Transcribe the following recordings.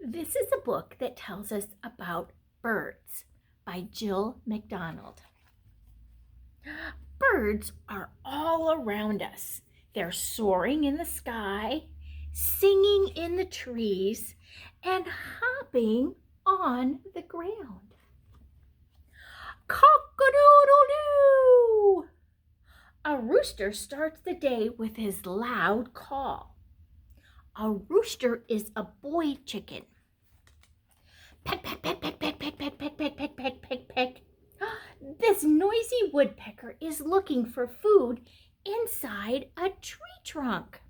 This is a book that tells us about birds by Jill McDonald. Birds are all around us. They're soaring in the sky, singing in the trees, and hopping on the ground. Cock-a-doodle-doo! A rooster starts the day with his loud call. A rooster is a boy chicken. Peck, peck, peck, peck, peck, peck, peck, peck, peck, peck, peck, peck, peck. This noisy woodpecker is looking for food inside a tree trunk.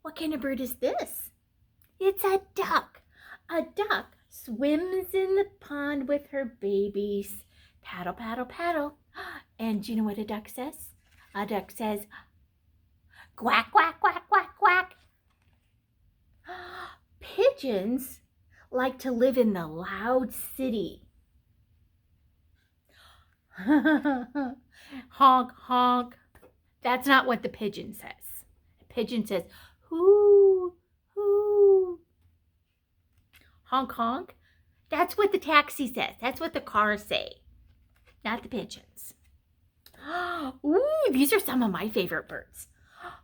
What kind of bird is this? It's a duck. A duck swims in the pond with her babies. Paddle, paddle, paddle. And do you know what a duck says? A duck says, quack, quack, quack, quack, quack. Pigeons like to live in the loud city. Honk, honk. That's not what the pigeon says. The pigeon says, hoo, hoo. Honk, honk. That's what the taxi says. That's what the cars say, not the pigeons. Ooh, these are some of my favorite birds.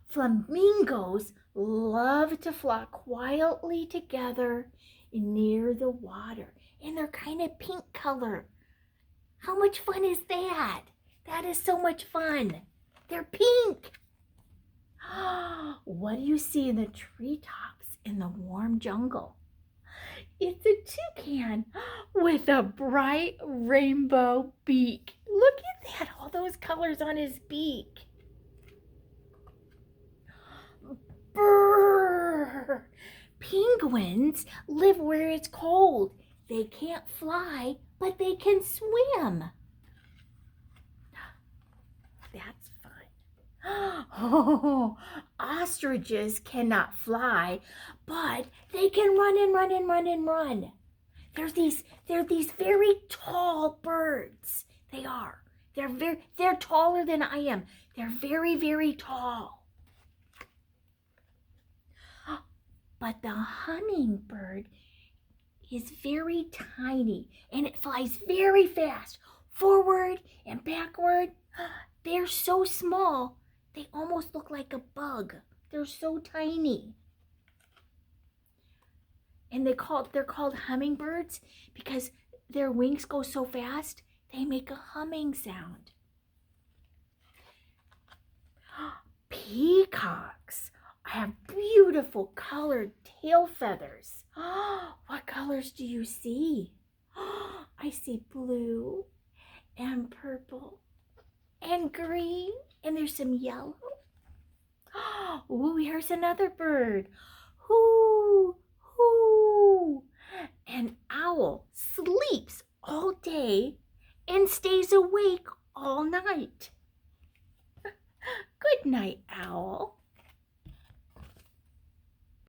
Flamingos love to flock quietly together near the water, and they're kind of pink color. How much fun is that? That is so much fun. They're pink. What do you see in the treetops in the warm jungle? It's a toucan with a bright rainbow beak. Look at that, all those colors on his beak. Brrr! Penguins live where it's cold. They can't fly, but they can swim. That's fun. Oh, ostriches cannot fly, but they can run and run and run and run. They're these very tall birds. They are. They're taller than I am. They're very, very tall. But the hummingbird is very tiny and it flies very fast, forward and backward. They're so small, they almost look like a bug. They're so tiny. And they're called hummingbirds because their wings go so fast, they make a humming sound. Peacocks have beautiful colored tail feathers. What colors do you see? I see blue and purple and green, and there's some yellow. Ooh, here's another bird. Hoo, hoo. An owl sleeps all day and stays awake all night. Good night, owl.